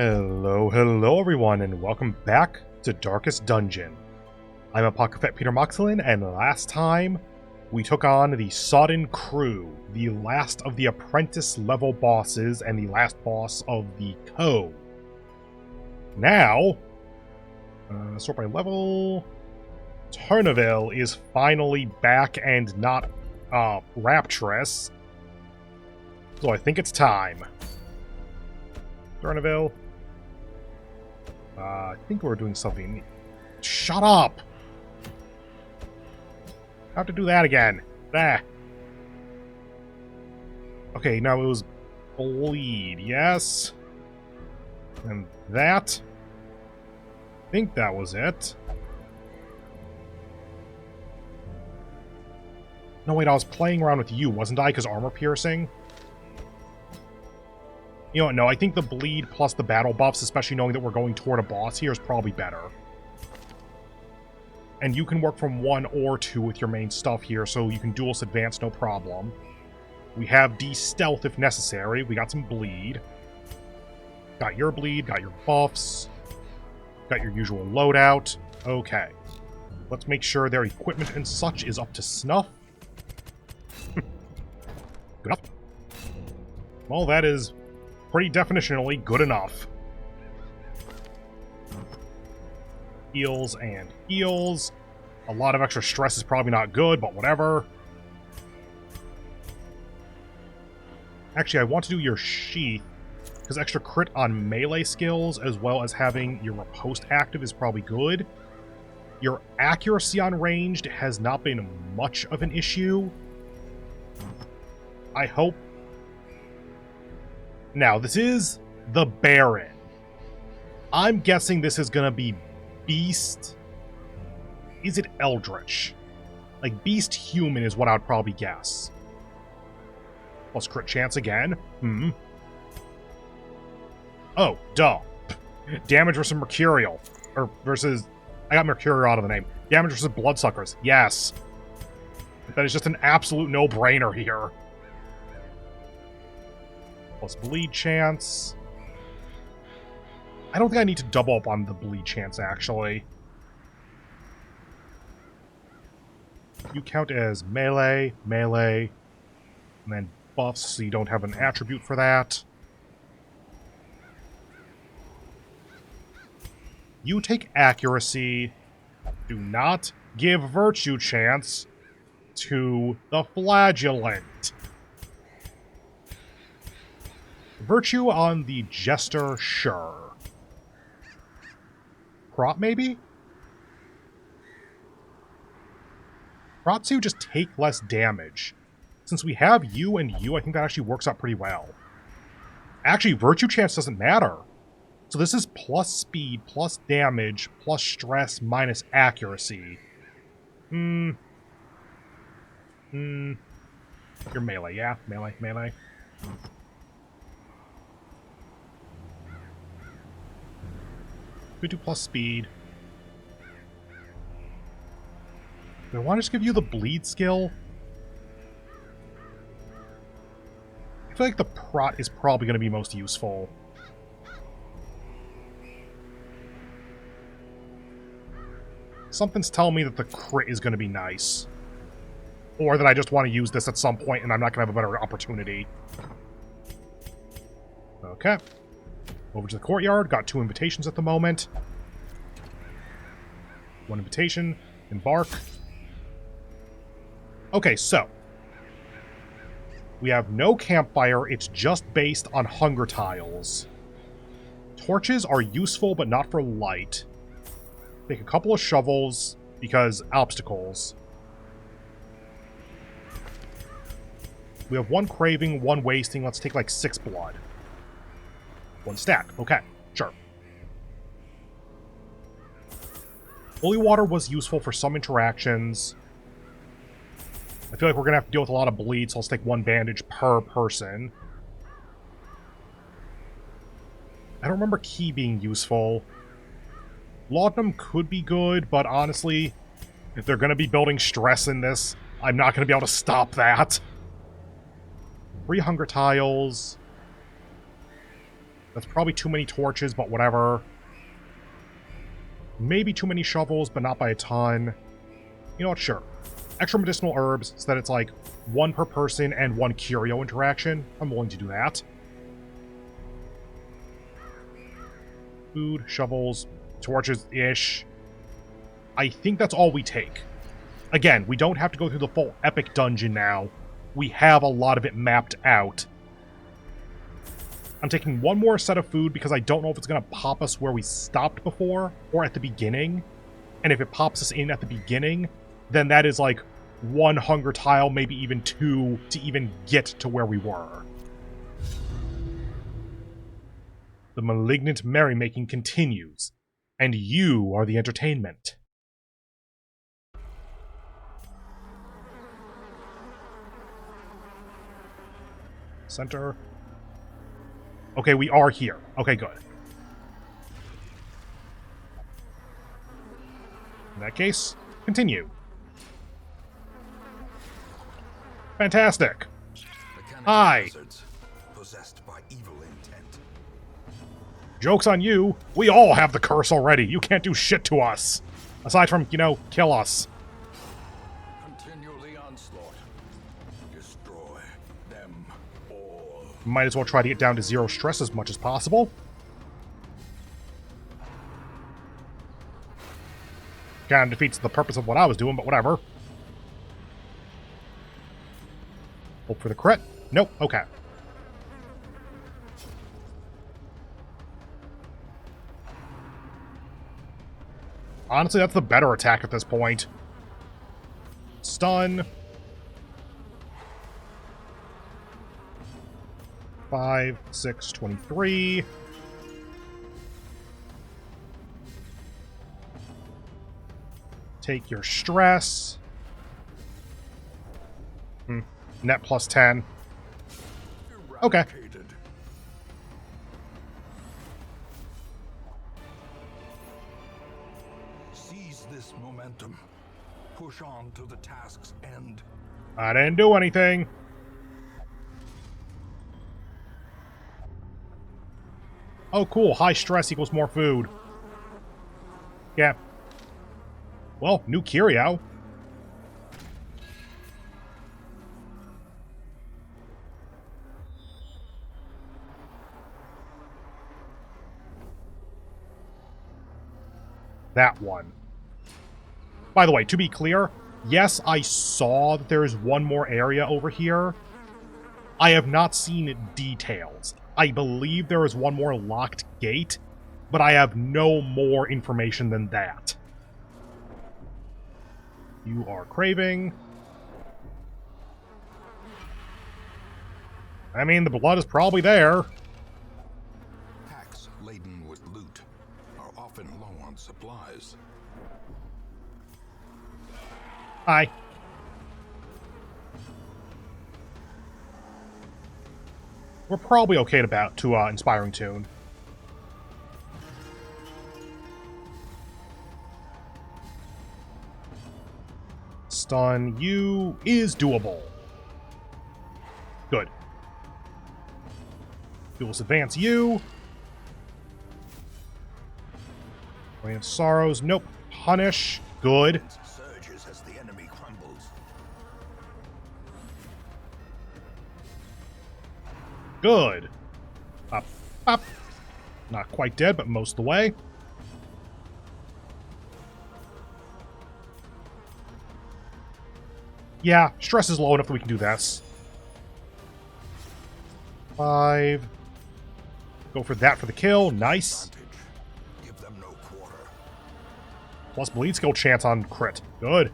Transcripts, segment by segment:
Hello everyone, and welcome back to Darkest Dungeon. I'm Apocryphate Peter Moxilin, and last time we took on the Sodden Crew, the last of the apprentice level bosses and the last boss of the Cove. Now, sort by level, Turneville is finally back and not rapturous, so I think it's time. Turneville. I think we're doing something. Shut up! I have to do that again. There. Okay, now it was bleed, yes? And that? I think that was it. No, wait, I was playing around with you, wasn't I? Because armor piercing? You know what, no, I think the bleed plus the battle buffs, especially knowing that we're going toward a boss here, is probably better. And you can work from 1 or 2 with your main stuff here, so you can duelist advance, no problem. We have de-stealth if necessary. We got some bleed. Got your bleed, got your buffs. Got your usual loadout. Okay. Let's make sure their equipment and such is up to snuff. Good enough. Well, that is pretty definitionally good enough. Heals and heals. A lot of extra stress is probably not good, but whatever. Actually, I want to do your sheath, because extra crit on melee skills, as well as having your riposte active, is probably good. Your accuracy on ranged has not been much of an issue. I hope. Now, this is the Baron. I'm guessing this is going to be Beast. Is it Eldritch? Like, Beast Human is what I would probably guess. Plus crit chance again. Oh, duh. Damage versus Mercurial. Or versus... I got Mercurial out of the name. Damage versus Bloodsuckers. Yes. That is just an absolute no-brainer here. Plus bleed chance. I don't think I need to double up on the bleed chance, actually. You count as melee, melee, and then buffs, so you don't have an attribute for that. You take accuracy. Do not give virtue chance to the flagellant. Virtue on the Jester, sure. Prop, maybe? Prop 2 just take less damage. Since we have you and you, I think that actually works out pretty well. Actually, Virtue Chance doesn't matter. So this is plus speed, plus damage, plus stress, minus accuracy. You're melee, yeah? Melee, melee. We do plus speed. Do I want to just give you the bleed skill? I feel like the prot is probably going to be most useful. Something's telling me that the crit is going to be nice. Or that I just want to use this at some point and I'm not going to have a better opportunity. Okay. Over to the courtyard. Got 2 invitations at the moment. 1 invitation. Embark. Okay, so. We have no campfire. It's just based on hunger tiles. Torches are useful, but not for light. Take a couple of shovels, because obstacles. We have 1 craving, 1 wasting. Let's take like 6 blood. 1 stack. Okay, sure. Holy water was useful for some interactions. I feel like we're going to have to deal with a lot of bleed, so let's take 1 bandage per person. I don't remember key being useful. Laudanum could be good, but honestly, if they're going to be building stress in this, I'm not going to be able to stop that. 3 hunger tiles. That's probably too many torches, but whatever. Maybe too many shovels, but not by a ton. You know what? Sure. Extra medicinal herbs so that it's like 1 per person and 1 curio interaction. I'm willing to do that. Food, shovels, torches-ish. I think that's all we take. Again, we don't have to go through the full epic dungeon now. We have a lot of it mapped out. I'm taking 1 more set of food because I don't know if it's going to pop us where we stopped before or at the beginning. And if it pops us in at the beginning, then that is like 1 hunger tile, maybe even 2, to even get to where we were. The malignant merrymaking continues, and you are the entertainment. Center. Okay, we are here. Okay, good. In that case, continue. Fantastic. Hi. Possessed by evil intent. Joke's on you. We all have the curse already. You can't do shit to us. Aside from, you know, kill us. Continue the onslaught. Destroy them all. Might as well try to get down to 0 stress as much as possible. Kind of defeats the purpose of what I was doing, but whatever. Hope for the crit. Nope. Okay. Honestly, that's the better attack at this point. Stun. 5, 6, 23. Take your stress. Net plus 10. Okay. Seize this momentum. Push on to the task's end. I didn't do anything. Oh, cool. High stress equals more food. Yeah. Well, new curio. That one. By the way, to be clear, yes, I saw that there is 1 more area over here. I have not seen details. I believe there is 1 more locked gate, but I have no more information than that. You are craving. I mean, the blood is probably there. Packs laden with loot are often low on supplies. Hi. We're probably okay to Inspiring Tune. Stun you is doable. Good. Duelist Advance you. Rain of Sorrows. Nope. Punish. Good. Surges as the enemy crumbles. Good. Up. Up. Not quite dead, but most of the way. Yeah, stress is low enough that we can do this. 5. Go for that for the kill. Nice. Give them no quarter. Plus bleed skill chance on crit. Good.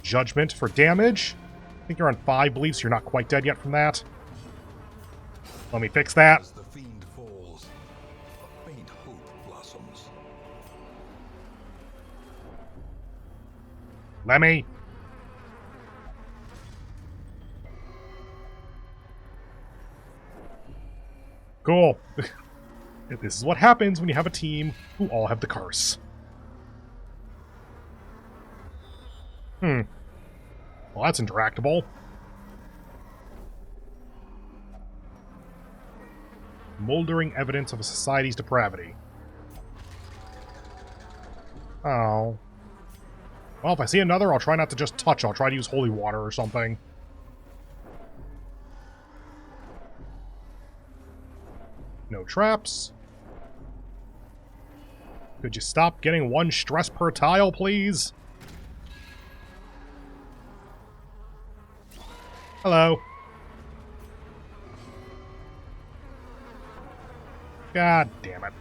Judgment for damage. I think you're on 5 bleed, so you're not quite dead yet from that. Let me fix that. As the fiend falls, a faint hope blossoms. Let me. Cool. This is what happens when you have a team who all have the curse. Well, that's interactable. Moldering evidence of a society's depravity. Oh. Well, if I see another, I'll try not to just touch. I'll try to use holy water or something. No traps. Could you stop getting one stress per tile, please? Hello. God damn it.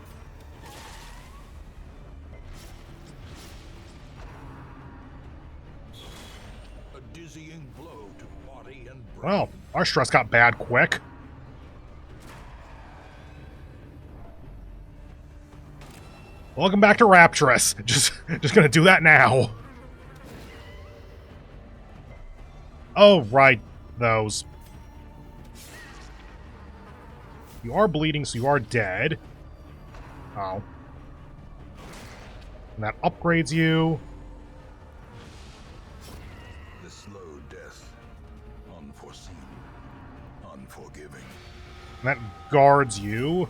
A dizzying blow to body and brain. Well, our stress got bad quick. Welcome back to Rapturous. Just gonna do that now. Oh, right. Those. You are bleeding, so you are dead. Oh. And that upgrades you. The slow death. Unforeseen. Unforgiving. And that guards you.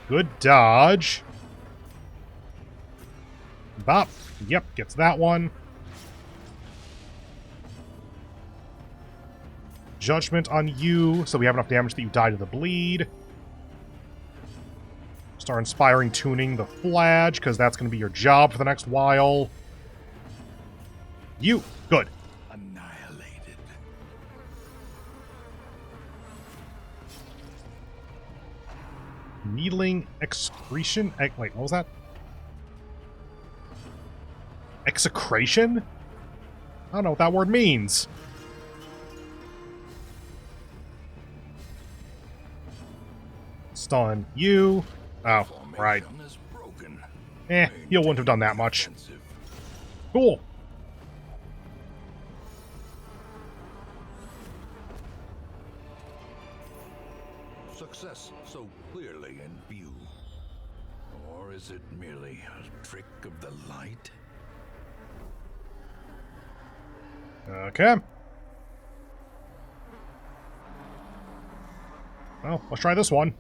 Good dodge. Bop. Yep, gets that one. Judgment on you, so we have enough damage that you die to the bleed. Start inspiring tuning the Flage, because that's going to be your job for the next while. You. Good. Annihilated. Needling excretion? Wait, what was that? Execration? I don't know what that word means. Stun you. Oh, right. Is broken. You wouldn't have done that much. Cool. Success so clearly in view. Or is it merely a trick of the light? Okay. Well, let's try this one.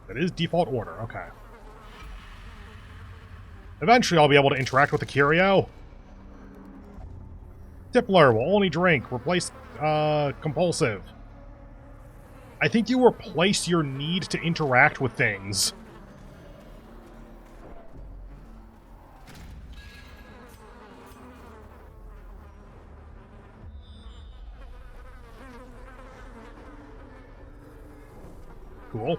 That is default order, okay. Eventually I'll be able to interact with the curio. Tippler will only drink. Replace, compulsive. I think you replace your need to interact with things. Cool.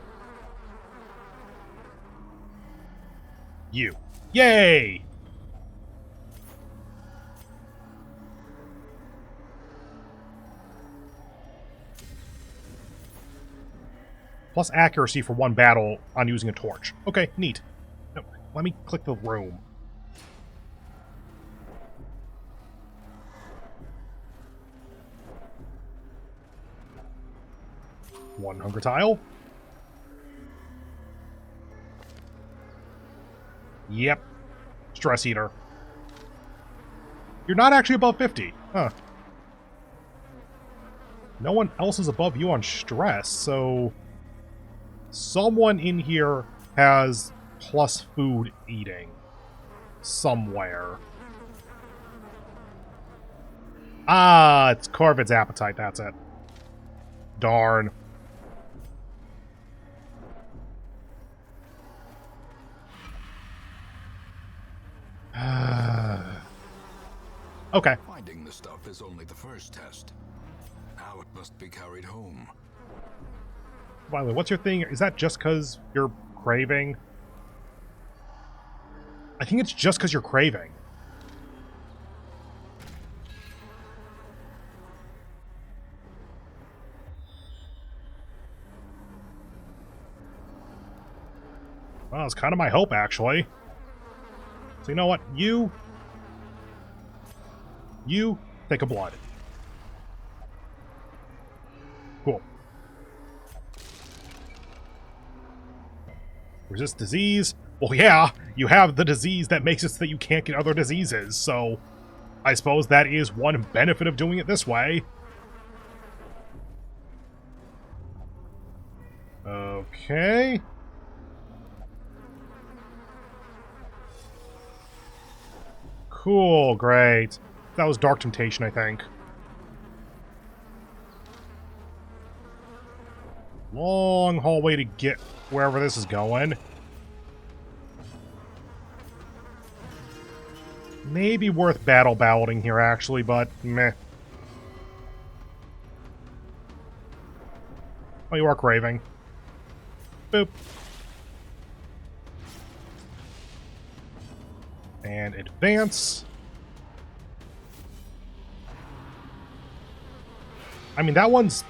You. Yay! Plus accuracy for one battle on using a torch. Okay, neat. No, let me click the room. One hunger tile. Yep. Stress eater. You're not actually above 50. Huh. No one else is above you on stress, so... someone in here has plus food eating. Somewhere. Ah, it's Corvid's appetite, that's it. Darn. Okay. Finding the stuff is only the first test. Now it must be carried home. Violet, what's your thing? Is that just because you're craving? I think it's just because you're craving. Well, it's kind of my hope, actually. So you know what? You take a blood. Cool. Resist disease. Well, yeah, you have the disease that makes it so that you can't get other diseases, so... I suppose that is one benefit of doing it this way. Okay. Cool, great. That was Dark Temptation, I think. Long hallway to get wherever this is going. Maybe worth balloting here, actually, but meh. Oh, you are craving. Boop. And advance. I mean, that one's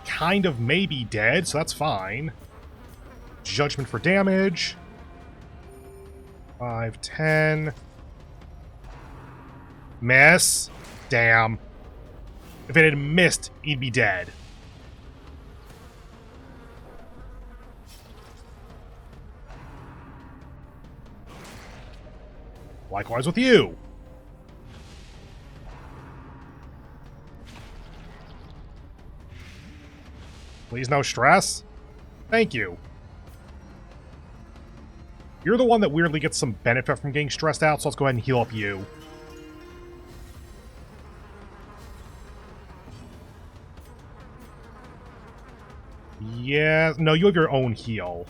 kind of maybe dead, so that's fine. Judgment for damage. 5, 10. Miss. Damn. If it had missed, he'd be dead. Likewise with you. Please no stress. Thank you. You're the one that weirdly gets some benefit from getting stressed out, so let's go ahead and heal up you. Yeah, no, you have your own heal.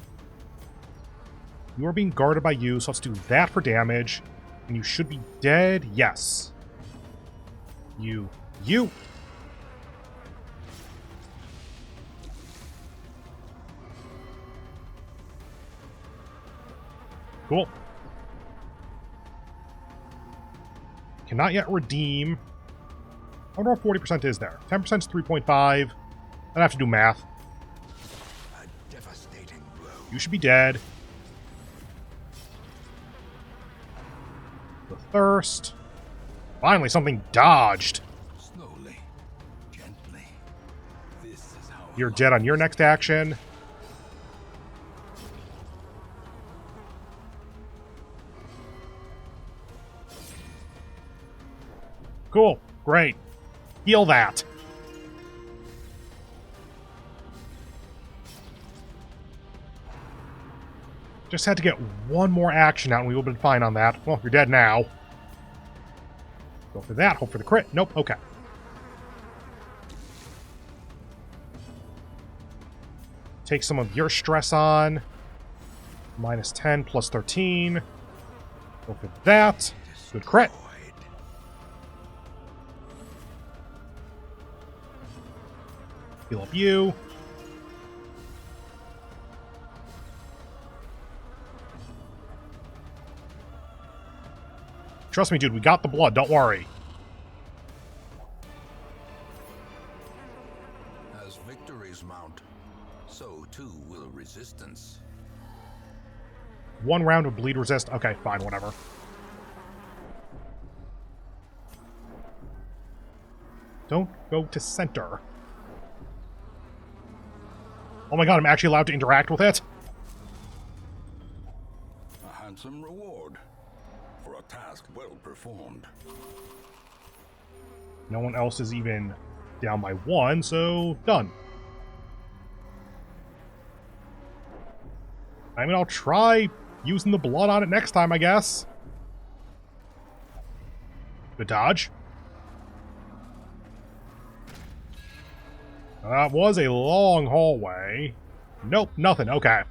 You are being guarded by you, so let's do that for damage. And you should be dead. Yes. You. Cool. Cannot yet redeem. I wonder what 40% is there. 10% is 3.5. I'd have to do math. A devastating blow. You should be dead. The thirst. Finally, something dodged. Slowly, gently. This is how You're dead on your next action. Cool. Great. Heal that. Just had to get one more action out and we would have been fine on that. Well, you're dead now. Go for that. Hope for the crit. Nope. Okay. Take some of your stress on. Minus 10 plus 13. Go for that. Good crit. Heal up you. Trust me, dude, we got the blood, don't worry. As victories mount, so too will resistance. 1 round of bleed resist. Okay, fine, whatever. Don't go to center. Oh my god, I'm actually allowed to interact with it? A handsome reward for a task well performed. No one else is even down by 1, so done. I mean, I'll try using the blood on it next time, I guess. Good dodge. That was a long hallway. Nope, nothing. Okay.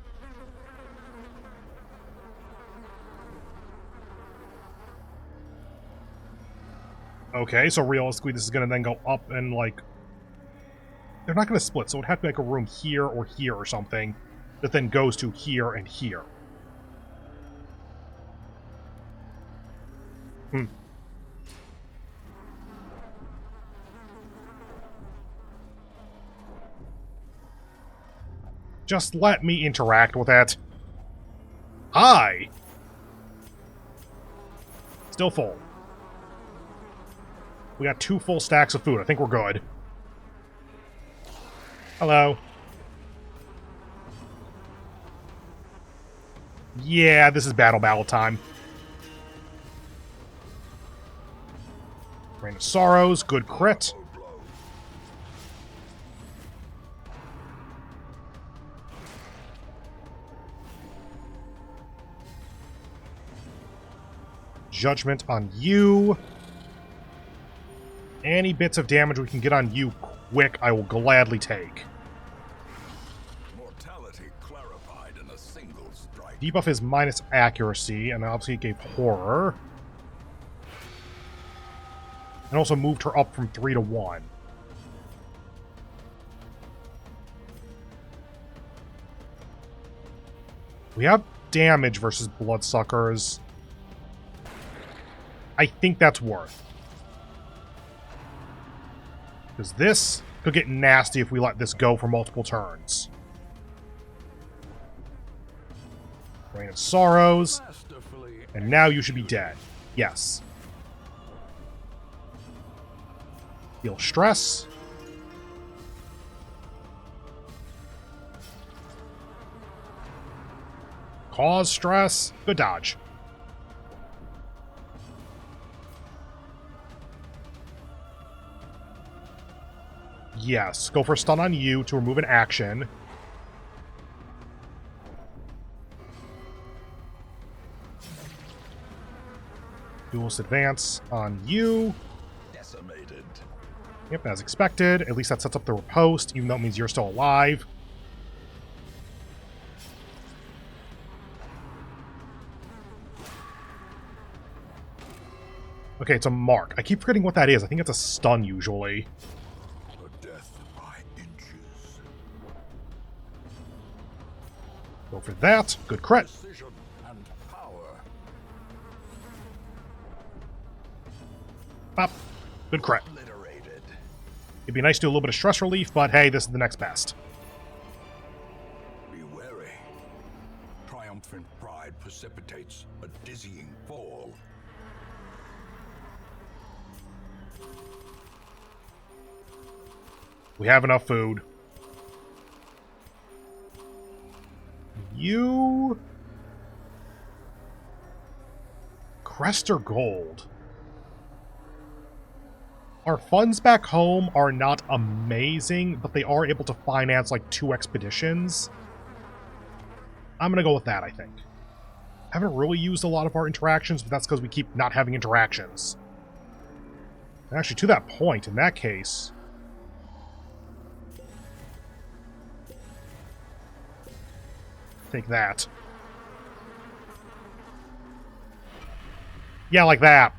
Okay, so realistically, this is going to then go up and, like... They're not going to split, so it would have to be like a room here or something that then goes to here and here. Hmm. Just let me interact with it. Hi! Still full. We got 2 full stacks of food. I think we're good. Hello. Yeah, this is battle time. Rain of Sorrows, good crit. Judgment on you. Any bits of damage we can get on you quick, I will gladly take. Mortality clarified in a single strike. Debuff is minus accuracy, and obviously it gave horror. And also moved her up from 3 to 1. We have damage versus Bloodsuckers. I think that's worth. Because this could get nasty if we let this go for multiple turns. Rain of Sorrows. And now you should be dead. Yes. Heal stress. Cause stress. Good dodge. Yes, go for a stun on you to remove an action. Duelist advance on you. Decimated. Yep, as expected. At least that sets up the riposte, even though it means you're still alive. Okay, it's a mark. I keep forgetting what that is. I think it's a stun usually. Go for that. Good crit. And power. Pop. Good crit. Obliterated. It'd be nice to do a little bit of stress relief, but hey, this is the next best. Be wary. Triumphant pride precipitates a dizzying fall. We have enough food. You... Crest or gold? Our funds back home are not amazing, but they are able to finance like 2 expeditions. I'm gonna go with that, I think. Haven't really used a lot of our interactions, but that's because we keep not having interactions. And actually, to that point, in that case... Take that. Yeah, like that.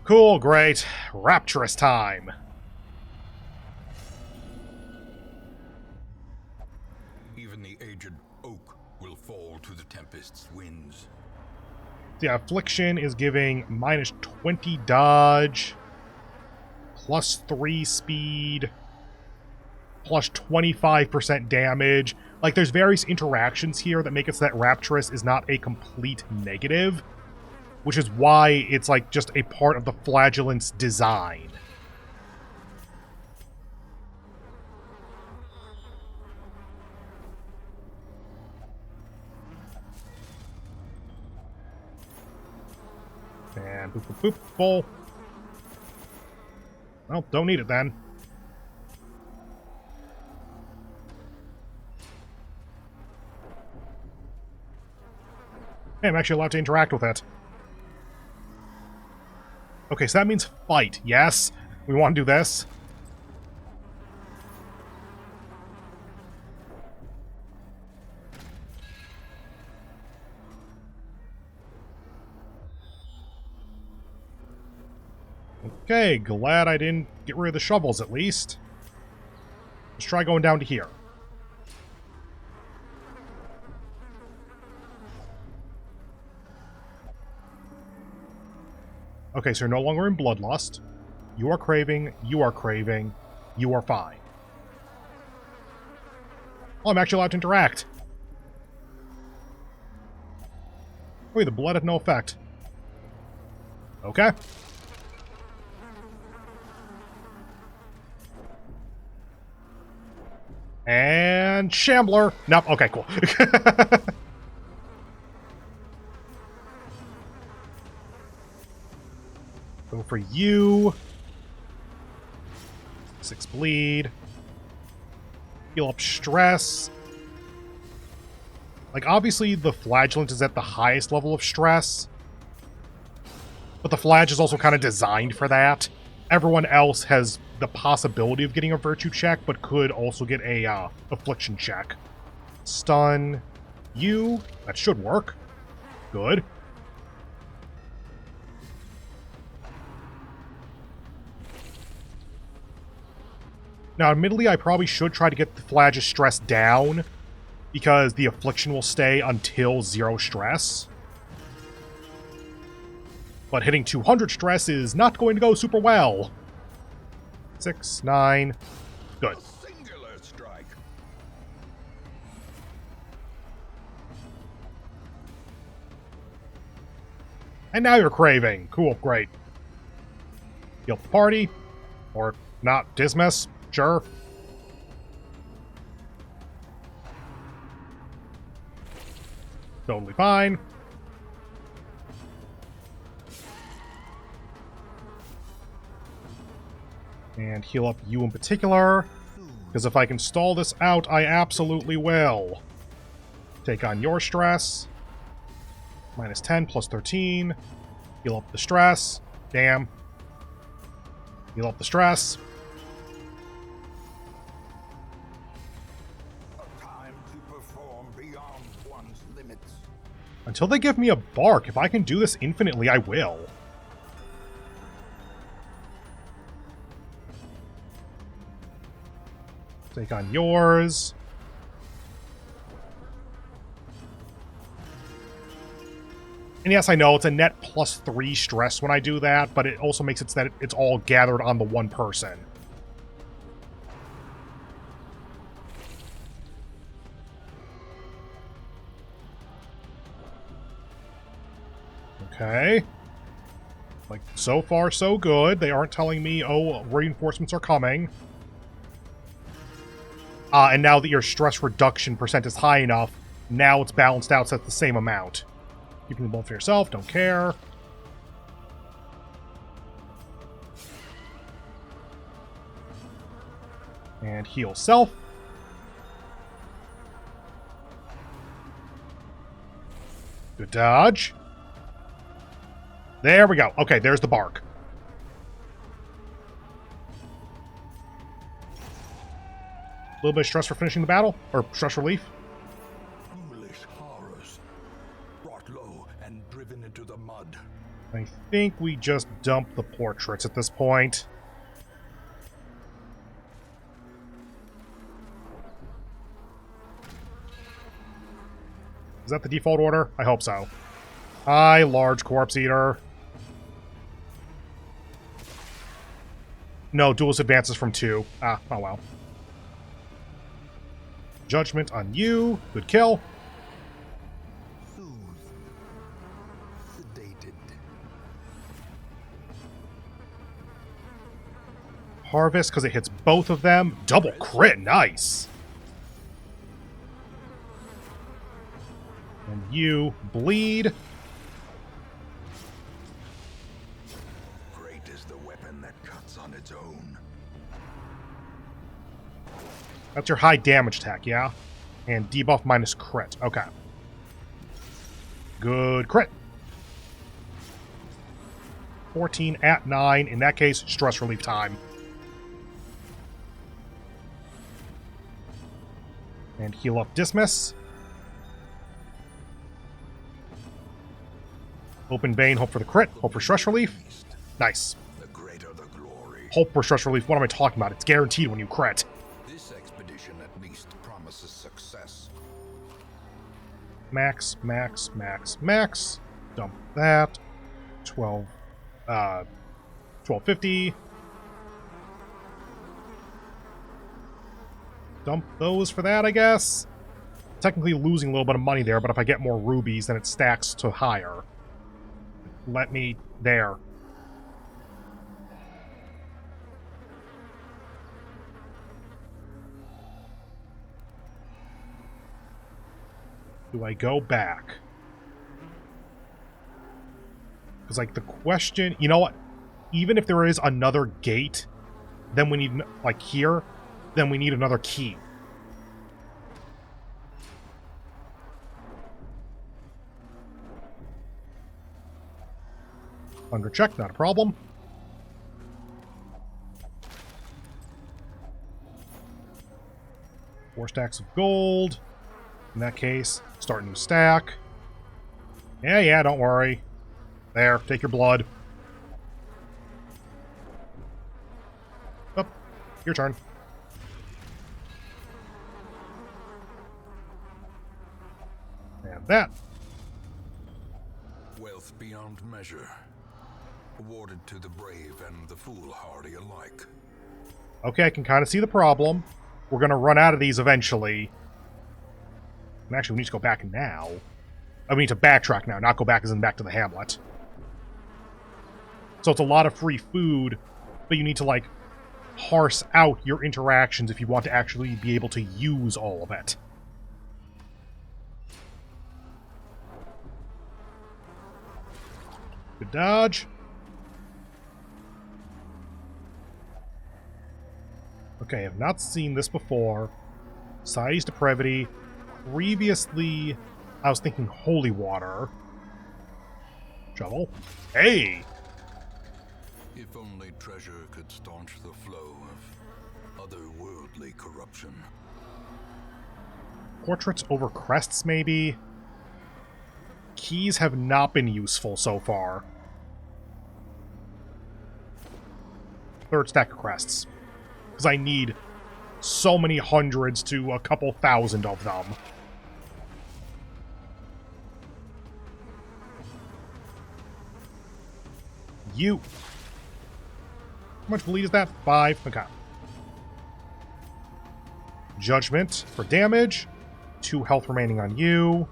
Cool, great. Rapturous time. Even the aged oak will fall to the tempest's winds. The affliction is giving minus 20 dodge, plus 3 speed, plus 25% damage. Like, there's various interactions here that make it so that Rapturous is not a complete negative, which is why it's, like, just a part of the Flagellant's design. And boop, boop, boop, full. Well, don't need it then. Hey, I'm actually allowed to interact with it. Okay, so that means fight. Yes, we want to do this. Okay, glad I didn't get rid of the shovels at least. Let's try going down to here. Okay, so you're no longer in Bloodlust. You are craving, you are craving, you are fine. Oh, I'm actually allowed to interact. Wait, the blood had no effect. Okay. And Shambler. Nope, okay, cool. Go for you. 6 bleed. Heal up stress. Like, obviously, the flagellant is at the highest level of stress. But the flage is also kind of designed for that. Everyone else has the possibility of getting a virtue check, but could also get a affliction check. Stun you. That should work. Good. Now, admittedly, I probably should try to get the flage's stress down, because the affliction will stay until 0 stress. But hitting 200 stress is not going to go super well. 6, 9. Good. Singular strike. And now you're craving. Cool, great. Heal the party. Or not, dismiss. Sure. Totally fine. And heal up you in particular. Because if I can stall this out, I absolutely will. Take on your stress. Minus 10, plus 13. Heal up the stress. Damn. Heal up the stress. A time to perform beyond one's limits. Until they give me a bark, if I can do this infinitely, I will. Take on yours. And yes, I know it's a net plus 3 stress when I do that, but it also makes it so that it's all gathered on the one person. Okay. Like, so far, so good. They aren't telling me, oh, reinforcements are coming. And now that your stress reduction percent is high enough, now it's balanced out so it's the same amount. Keeping the ball for yourself, don't care. And heal self. Good dodge. There we go. Okay, there's the bark. A little bit of stress for finishing the battle, or stress relief. Foolish horrors, brought low and driven into the mud. I think we just dump the portraits at this point. Is that the default order? I hope so. Hi, large corpse eater. No, duelist advances from 2. Ah, oh well. Judgment on you. Good kill. Soothed, sedated. Harvest, because it hits both of them. Double crit, nice. And you bleed. Great is the weapon that cuts on its own. That's your high damage attack, yeah? And debuff minus crit. Okay. Good crit. 14 at 9. In that case, stress relief time. And heal up dismiss. Open vein, hope for the crit. Hope for stress relief. Nice. The greater the glory. Hope for stress relief. What am I talking about? It's guaranteed when you crit. This expedition at least promises success. Max, max, max, max. Dump that. 1250. Dump those for that, I guess. Technically losing a little bit of money there, but if I get more rubies, then it stacks to higher. Let me... there. Do I go back? Because, like, the question... You know what? even if there is another gate, then we need, like here, then we need another key. Under check, not a problem. 4 stacks of gold. In that case, start a new stack. Yeah, don't worry. There, take your blood. Up, your turn. And that. Wealth beyond measure, awarded to the brave and the foolhardy alike. Okay, I can kind of see the problem. We're going to run out of these eventually. And actually, we need to go back now. We need to backtrack now, not go back as in back to the hamlet. So it's a lot of free food, but you need to, like, parse out your interactions if you want to actually be able to use all of it. Good dodge. Okay, I have not seen this before. Society's depravity. Previously, I was thinking holy water. Shovel. Hey! If only treasure could staunch the flow of otherworldly corruption. Portraits over crests, maybe? Keys have not been useful so far. 3rd stack of crests. Because I need so many hundreds to a couple thousand of them. You. How much bleed is that? 5. Okay. Judgment for damage. 2 health remaining on you.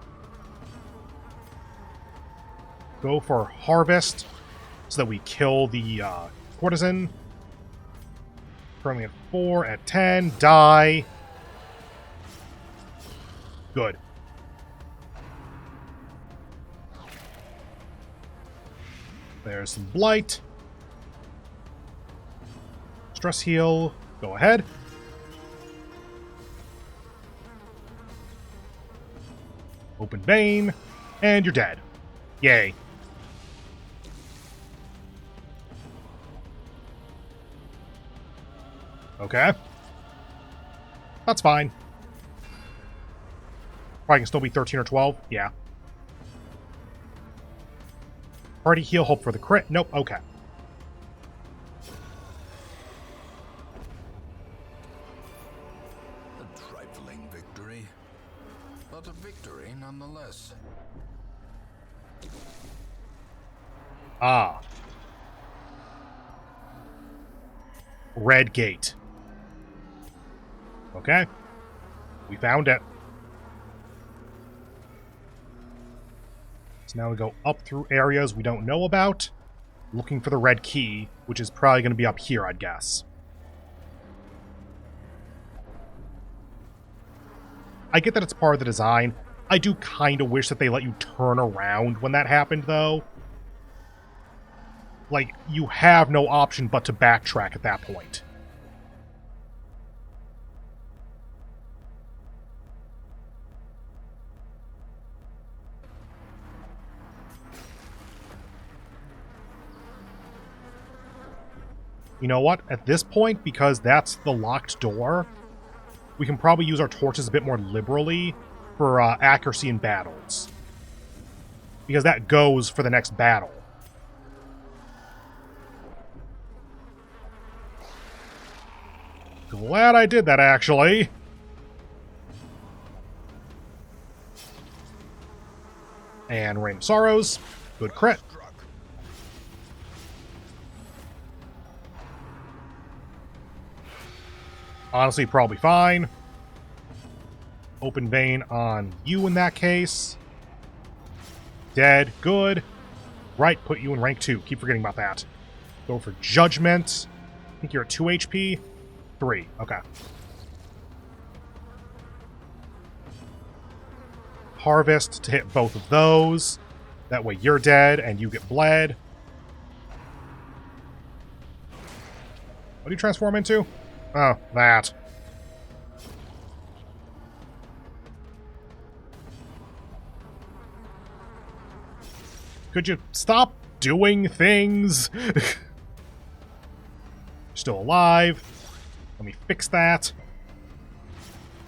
Go for harvest so that we kill the courtesan. Currently at 4, at 10. Die. Good. There's some blight. Stress heal. Go ahead. Open vein. And you're dead. Yay. Okay. That's fine. Probably can still be 13 or 12. Yeah. Party heal, hope for the crit. Nope. Okay. A trifling victory, but a victory nonetheless. Ah. Red gate. Okay. We found it. So now we go up through areas we don't know about, looking for the red key, which is probably going to be up here, I'd guess. I get that it's part of the design. I do kind of wish that they let you turn around when that happened, though. Like, you have no option but to backtrack at that point. You know what? At this point, because that's the locked door, we can probably use our torches a bit more liberally for accuracy in battles. Because that goes for the next battle. Glad I did that, actually. And Rain of Sorrows. Good crit. Honestly, probably fine. Open vein on you in that case. Dead. Good. Right, put you in rank 2. Keep forgetting about that. Go for Judgment. I think you're at 2 HP. 3. Okay. Harvest to hit both of those. That way you're dead and you get bled. What do you transform into? Oh, that. Could you stop doing things? Still alive. Let me fix that.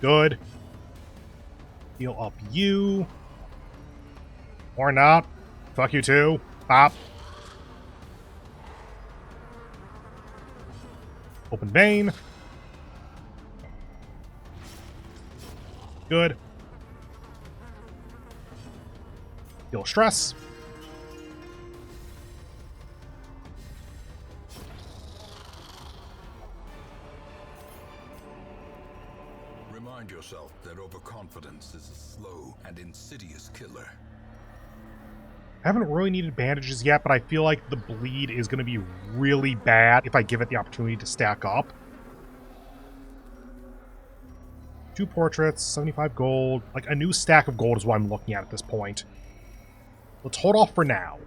Good. Heal up you. Or not. Fuck you too. Pop. Open vein. Good. Heal stress. Remind yourself that overconfidence is a slow and insidious killer. I haven't really needed bandages yet, but I feel like the bleed is going to be really bad if I give it the opportunity to stack up. 2 portraits, 75 gold. Like, a new stack of gold is what I'm looking at this point. Let's hold off for now.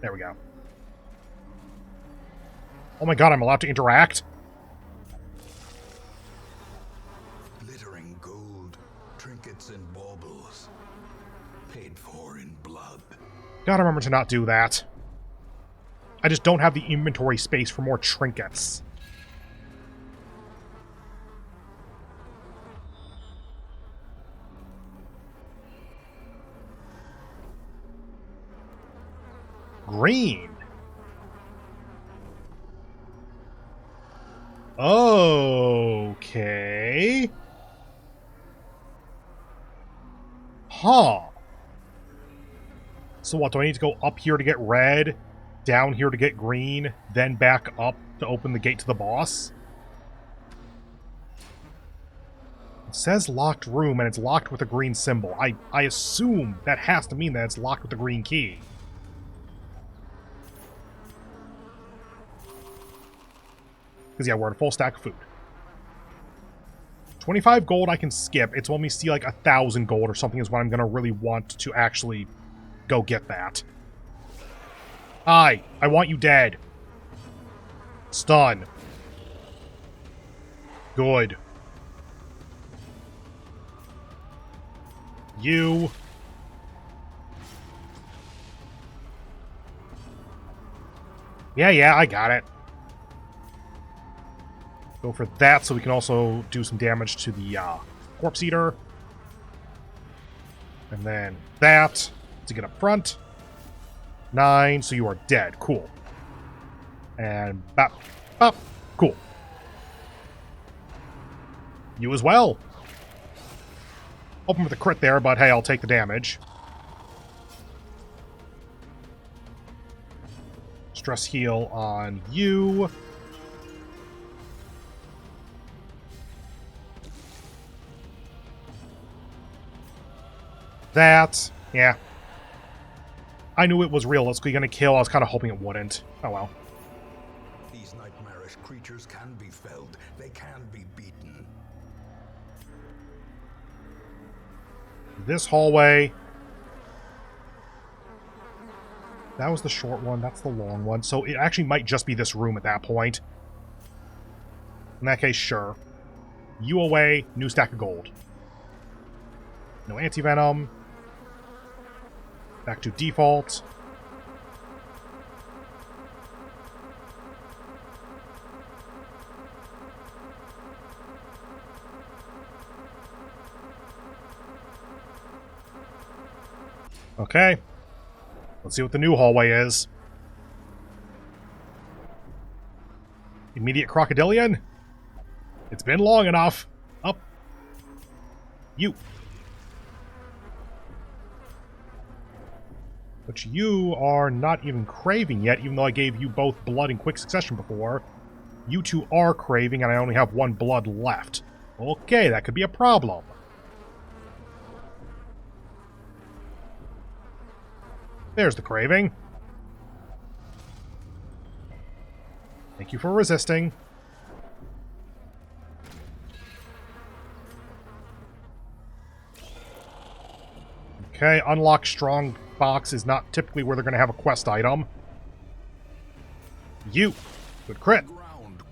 There we go. Oh my god, I'm allowed to interact? Glittering gold, trinkets and baubles, paid for in blood. Gotta remember to not do that. I just don't have the inventory space for more trinkets. Green. Okay. Huh. So what, do I need to go up here to get red, down here to get green, then back up to open the gate to the boss? It says locked room, and it's locked with a green symbol. I assume that has to mean that it's locked with a green key. Because, yeah, we're at a full stack of food. 25 gold I can skip. It's when we see, like, 1,000 gold or something is what I'm going to really want to actually go get that. I want you dead. Stun. Good. You. Yeah, I got it. Go for that so we can also do some damage to the Corpse Eater. And then that to get up front. 9, so you are dead. Cool. And bop, bop. Cool. You as well. Open with a crit there, but hey, I'll take the damage. Stress heal on you. That, yeah. I knew it was realistically going to kill. I was kind of hoping it wouldn't. Oh well. These nightmarish creatures can be felled. They can be beaten. This hallway. That was the short one. That's the long one. So it actually might just be this room at that point. In that case, sure. You away. New stack of gold. No anti-venom. Back to default. Okay. Let's see what the new hallway is. Immediate crocodilian? It's been long enough. Up. You. But you are not even craving yet, even though I gave you both blood in quick succession before. You two are craving, and I only have 1 blood left. Okay, that could be a problem. There's the craving. Thank you for resisting. Okay, unlock strong box is not typically where they're going to have a quest item. You. Good crit. Ground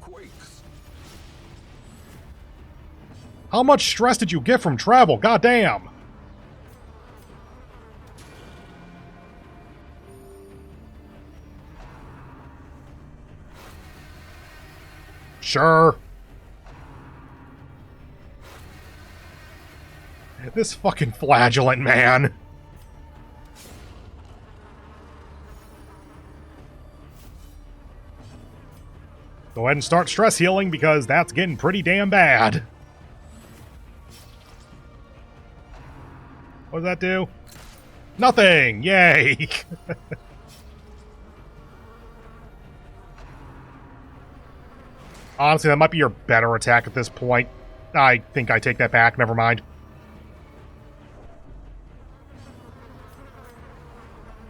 How much stress did you get from travel? Goddamn! Sure. This fucking flagellant, man. Go ahead and start stress healing because that's getting pretty damn bad. What does that do? Nothing! Yay! Honestly, that might be your better attack at this point. I think I take that back. Never mind.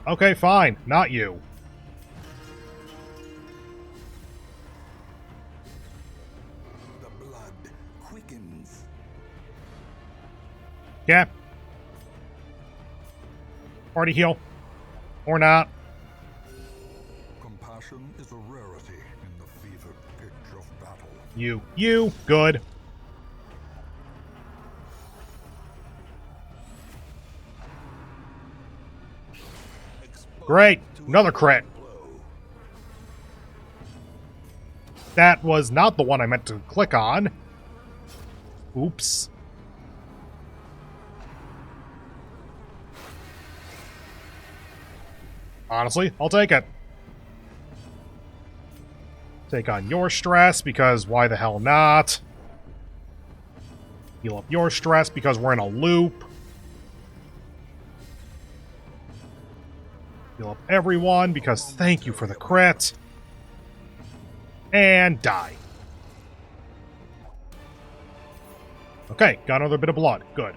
Okay, fine. Not you. The blood quickens. Yeah. Party heal. Or not. Compassion is a rarity in the fevered pitch of battle. You. Good. Great. Another crit. That was not the one I meant to click on. Oops. Honestly, I'll take it. Take on your stress, because why the hell not? Heal up your stress, because we're in a loop. Heal up everyone, because thank you for the crit. And die. Okay, got another bit of blood. Good.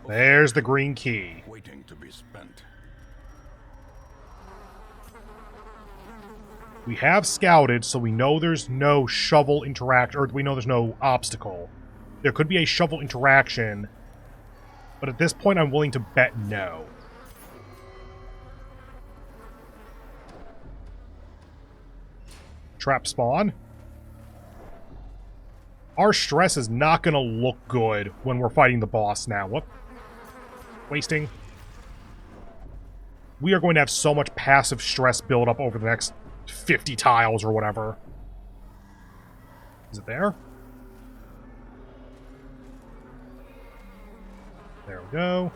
There's the green key. Waiting to be spent. We have scouted, so we know there's no shovel interaction, or we know there's no obstacle. There could be a shovel interaction, but at this point I'm willing to bet no. Trap spawn. Our stress is not going to look good when we're fighting the boss now. Whoop. Wasting. We are going to have so much passive stress build up over the next 50 tiles or whatever. Is it there? There we go.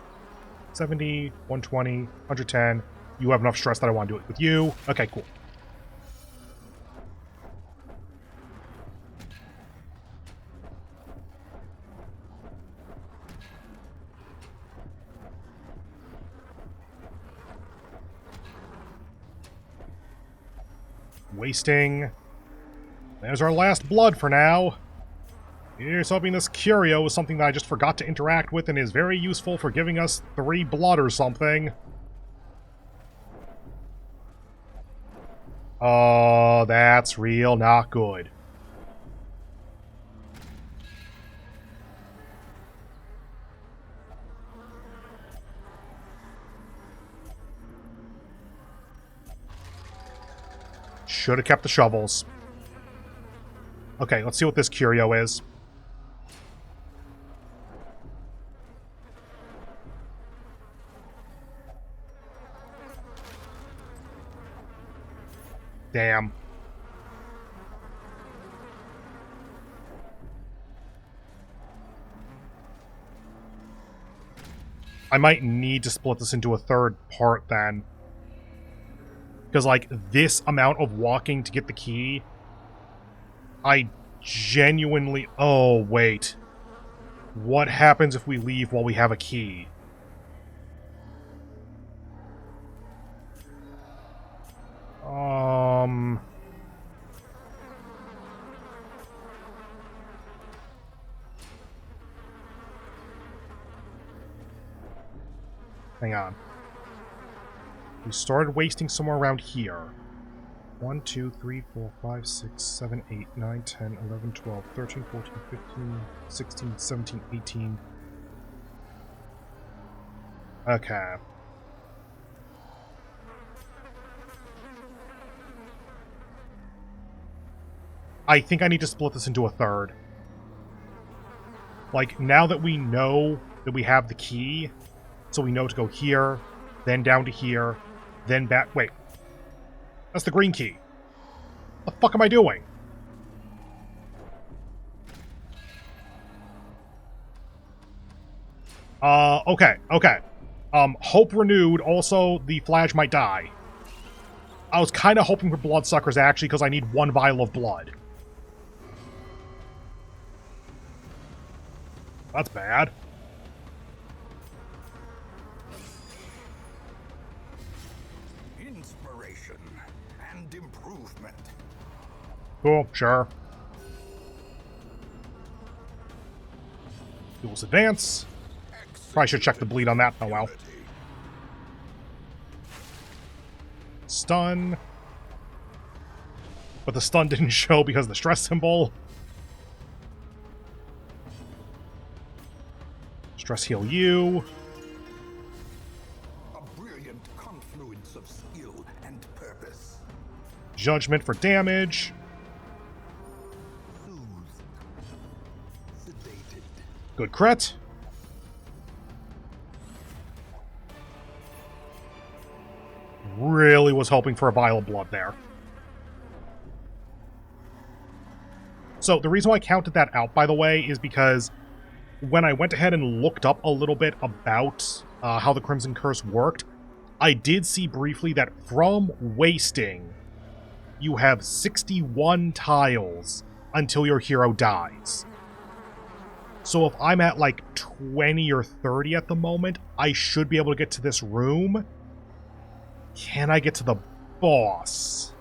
70, 120, 110. You have enough stress that I want to do it with you. Okay, cool. Wasting. There's our last blood for now. Here's hoping this curio is something that I just forgot to interact with and is very useful for giving us 3 blood or something. Oh, that's real not good. Should have kept the shovels. Okay, let's see what this curio is. Damn. I might need to split this into a third part then. Because, like, this amount of walking to get the key, I genuinely... Oh, wait. What happens if we leave while we have a key? Hang on. We started wasting somewhere around here. 1, 2, 3, 4, 5, 6, 7, 8, 9, 10, 11, 12, 13, 14, 15, 16, 17, 18. Okay. I think I need to split this into a third. Like, now that we know that we have the key, so we know to go here, then down to here, then back... Wait. That's the green key. What the fuck am I doing? Okay. Hope renewed. Also, the Flage might die. I was kind of hoping for bloodsuckers, actually, because I need 1 vial of blood. That's bad. Inspiration and improvement. Cool, sure. Duels advance. Probably should check the bleed on that. Oh well. Stun. But the stun didn't show because of the stress symbol. Stress heal you. A brilliant confluence of skill and purpose. Judgment for damage. Soothed. Sedated. Good crit. Really was hoping for a vial of blood there. So the reason why I counted that out, by the way, is because when I went ahead and looked up a little bit about how the Crimson Curse worked, I did see briefly that from wasting, you have 61 tiles until your hero dies. So if I'm at like 20 or 30 at the moment, I should be able to get to this room. Can I get to the boss?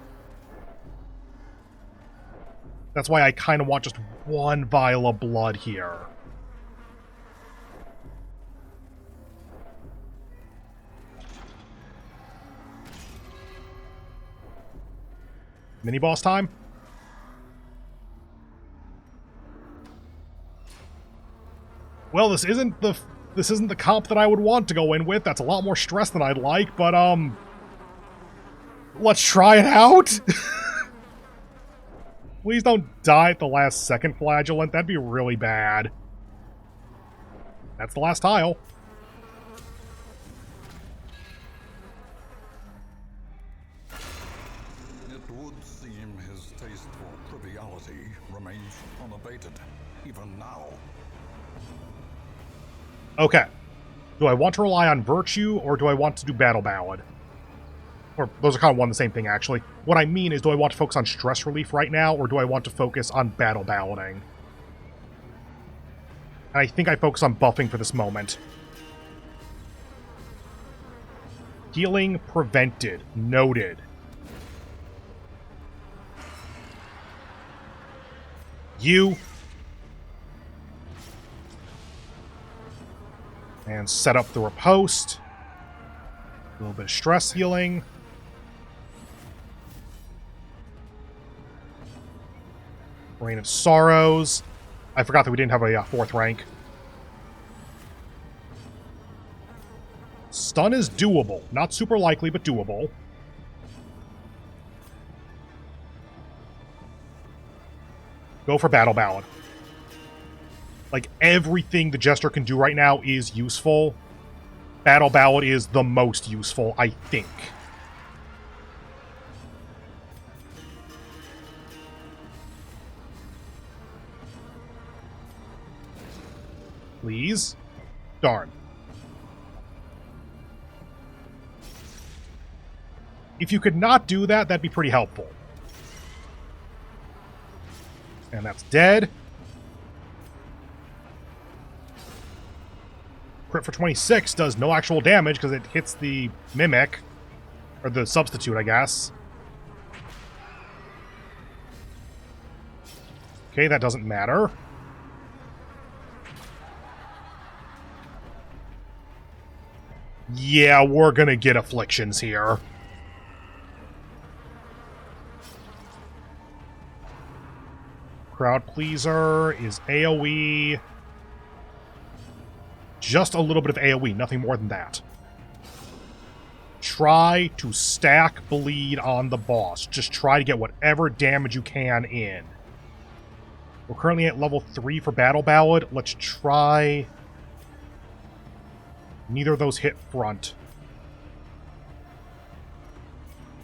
That's why I kind of want just 1 vial of blood here. Mini-boss time? Well, this isn't the comp that I would want to go in with. That's a lot more stress than I'd like, but let's try it out. Please don't die at the last second, Flagellant. That'd be really bad. That's the last tile. It would seem his taste for triviality remains unabated, even now. Okay. Do I want to rely on Virtue, or do I want to do Battle Ballad? Or, those are kind of one and the same thing, actually. What I mean is, do I want to focus on Stress Relief right now, or do I want to focus on Battle Ballading? And I think I focus on buffing for this moment. Healing prevented. Noted. You. And set up the riposte. A little bit of stress healing. Reign of Sorrows. I forgot that we didn't have a 4th rank. Stun is doable. Not super likely, but doable. Go for Battle Ballad. Like, everything the Jester can do right now is useful. Battle Ballad is the most useful, I think. Please? Darn. If you could not do that, that'd be pretty helpful. And that's dead. Crit for 26 does no actual damage because it hits the Mimic. Or the Substitute, I guess. Okay, that doesn't matter. Yeah, we're gonna get afflictions here. Crowd Pleaser is AoE. Just a little bit of AoE, nothing more than that. Try to stack bleed on the boss. Just try to get whatever damage you can in. We're currently at level 3 for Battle Ballad. Let's try... Neither of those hit front.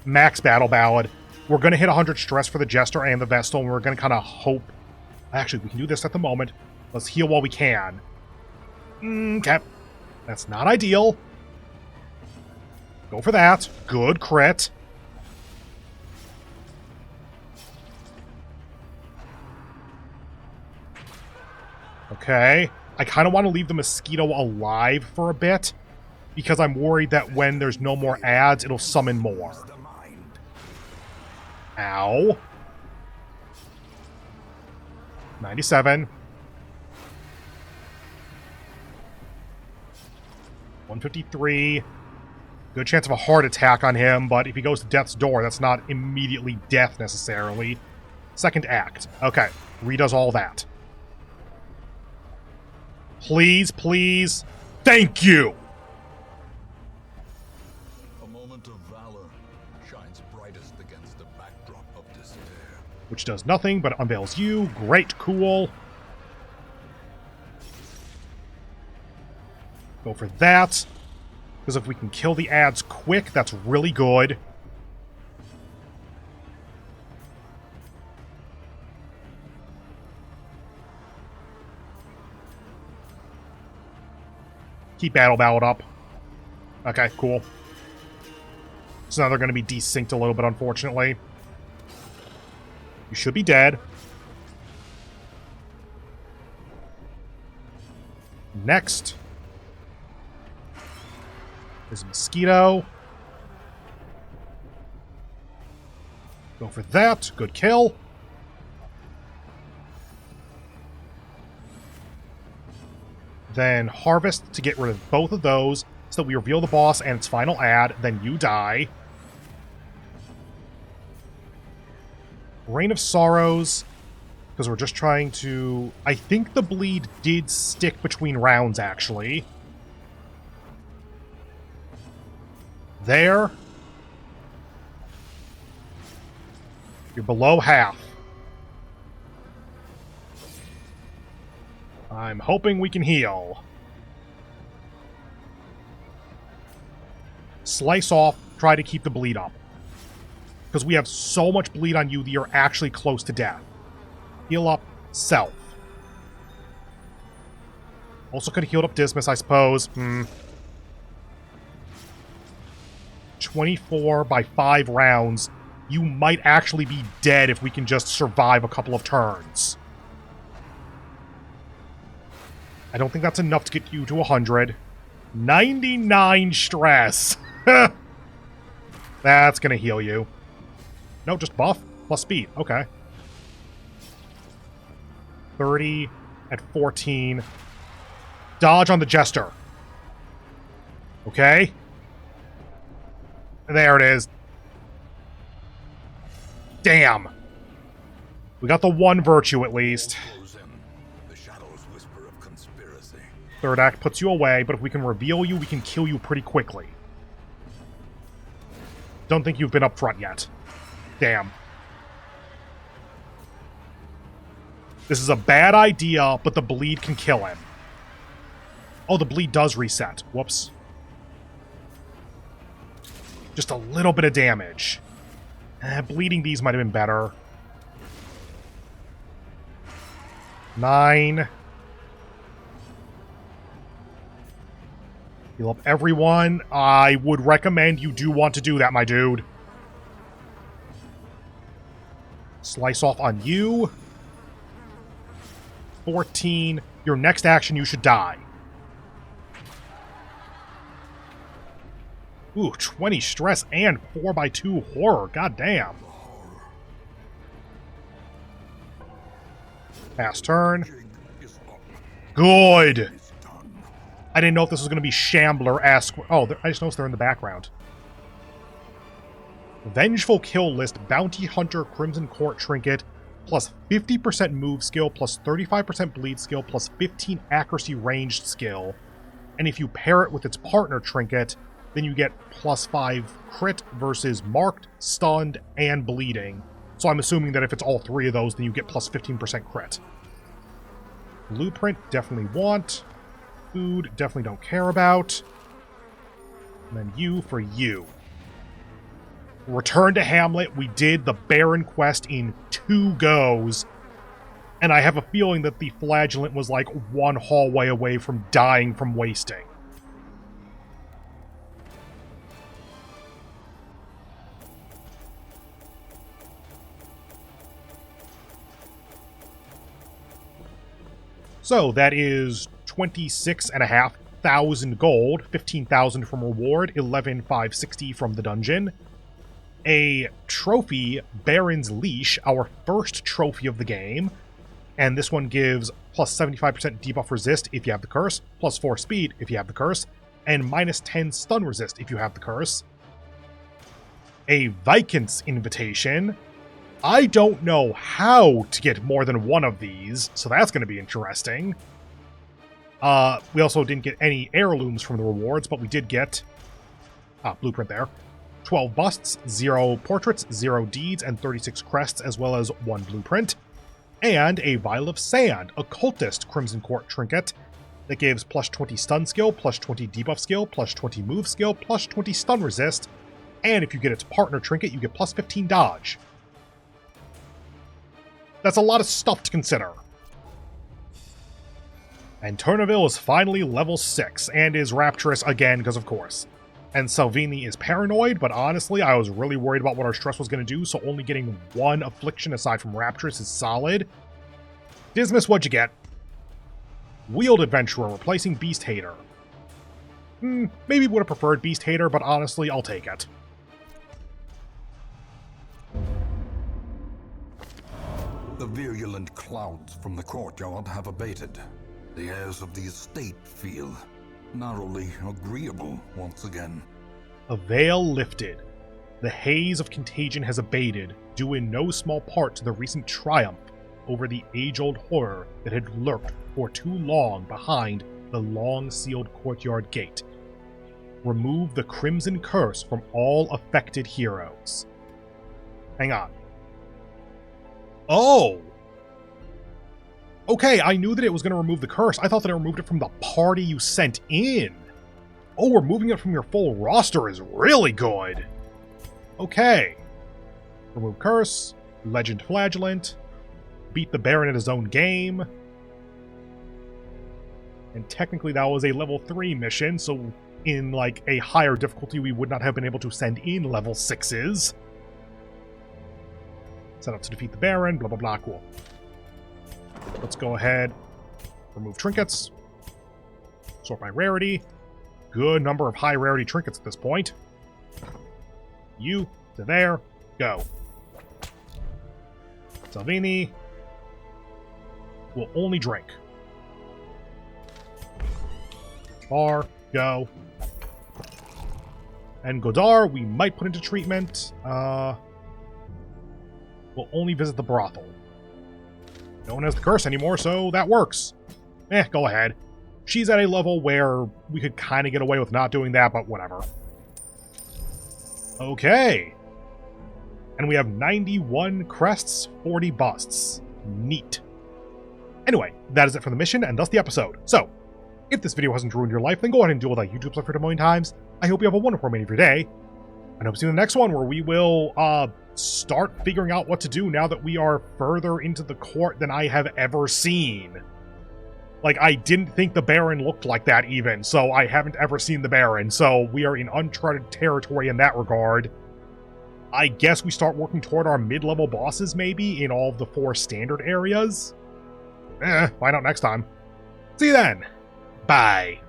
Max Battle Ballad. We're going to hit 100 stress for the Jester and the Vestal, and we're going to kind of hope... Actually, we can do this at the moment. Let's heal while we can. Okay. That's not ideal. Go for that. Good crit. Okay. I kind of want to leave the mosquito alive for a bit, because I'm worried that when there's no more ads, it'll summon more. Ow. 97. 153. Good chance of a heart attack on him, but if he goes to death's door, that's not immediately death necessarily. Second act. Okay. Redoes all that. Please, please. Thank you! A moment of valor shines brightest against the backdrop of despair. Which does nothing, but unveils you. Great, cool. Go for that. Because if we can kill the ads quick, that's really good. Keep Battle Ballad up. Okay, cool. So now they're going to be desynced a little bit, unfortunately. You should be dead. Next is Mosquito. Go for that. Good kill. Then Harvest to get rid of both of those so that we reveal the boss and its final ad. Then you die. Reign of Sorrows, because we're just trying to... I think the bleed did stick between rounds, actually. There. You're below half. I'm hoping we can heal. Slice off, try to keep the bleed up. Because we have so much bleed on you that you're actually close to death. Heal up, self. Also could have healed up Dismas, I suppose. 24 by 5 rounds. You might actually be dead if we can just survive a couple of turns. I don't think that's enough to get you to 100. 99 stress. That's gonna heal you. No, just buff plus speed. Okay. 30 at 14. Dodge on the Jester. Okay. There it is. Damn. We got the one virtue at least. Third act puts you away, but if we can reveal you, we can kill you pretty quickly. Don't think you've been up front yet. Damn. This is a bad idea, but the bleed can kill him. Oh, the bleed does reset. Whoops. Just a little bit of damage. Bleeding these might have been better. 9. Heal up everyone. I would recommend you do want to do that, my dude. Slice off on you. 14. Your next action, you should die. Ooh, 20 stress and 4x2 horror. God damn. Pass turn. Good. I didn't know if this was going to be Shambler-esque. Oh, I just noticed they're in the background. Vengeful Kill List, Bounty Hunter, Crimson Court Trinket, plus 50% move skill, plus 35% bleed skill, plus 15 accuracy ranged skill. And if you pair it with its partner trinket, then you get plus 5 crit versus marked, stunned, and bleeding. So I'm assuming that if it's all 3 of those, then you get plus 15% crit. Blueprint, definitely want. Food, definitely don't care about. And then you for you. Return to Hamlet. We did the Baron quest in 2 goes. And I have a feeling that the flagellant was like 1 hallway away from dying from wasting. So that is 26,500 gold, 15,000 from reward, 11,560 from the dungeon. A trophy, Baron's Leash, our first trophy of the game. And this one gives plus 75% debuff resist if you have the curse, plus 4 speed if you have the curse, and minus 10 stun resist if you have the curse. A Vikings Invitation. I don't know how to get more than 1 of these, so that's going to be interesting. We also didn't get any heirlooms from the rewards, but we did get... blueprint there. 12 busts, 0 portraits, 0 deeds, and 36 crests, as well as 1 blueprint. And a Vial of Sand, Occultist Crimson Court trinket, that gives plus 20 stun skill, plus 20 debuff skill, plus 20 move skill, plus 20 stun resist, and if you get its partner trinket, you get plus 15 dodge. That's a lot of stuff to consider. And Turneville is finally level 6, and is rapturous again, because of course. And Salvini is paranoid, but honestly, I was really worried about what our stress was going to do, so only getting 1 affliction aside from rapturous is solid. Dismas, what'd you get? Wheeled Adventurer, replacing Beast Hater. Maybe would have preferred Beast Hater, but honestly, I'll take it. The virulent clouds from the courtyard have abated. The airs of the estate feel narrowly agreeable once again. A veil lifted. The haze of contagion has abated, due in no small part to the recent triumph over the age-old horror that had lurked for too long behind the long-sealed courtyard gate. Remove the crimson curse from all affected heroes. Hang on. Oh! Okay, I knew that it was going to remove the curse. I thought that it removed it from the party you sent in. Oh, removing it from your full roster is really good. Okay. Remove curse, legend flagellant, beat the Baron at his own game. And technically that was a level 3 mission, so in like a higher difficulty we would not have been able to send in level 6s. Set up to defeat the Baron, blah blah blah, cool. Let's go ahead, remove trinkets, sort by rarity. Good number of high rarity trinkets at this point. You to there, go. Salvini will only drink. Bar, go. And Godar, we might put into treatment. We'll only visit the brothel. No one has the curse anymore, so that works. Go ahead. She's at a level where we could kind of get away with not doing that, but whatever. Okay. And we have 91 crests, 40 busts. Neat. Anyway, that is it for the mission, and thus the episode. So, if this video hasn't ruined your life, then go ahead and do all that YouTube's life for a million times. I hope you have a wonderful remainder of your day. And I hope to see you in the next one, where we will, start figuring out what to do now that we are further into the court than I have ever seen. Like, I didn't think the Baron looked like that even, so I haven't ever seen the Baron, so we are in uncharted territory in that regard. I guess we start working toward our mid-level bosses, maybe, in all of the 4 standard areas? Find out next time. See you then! Bye!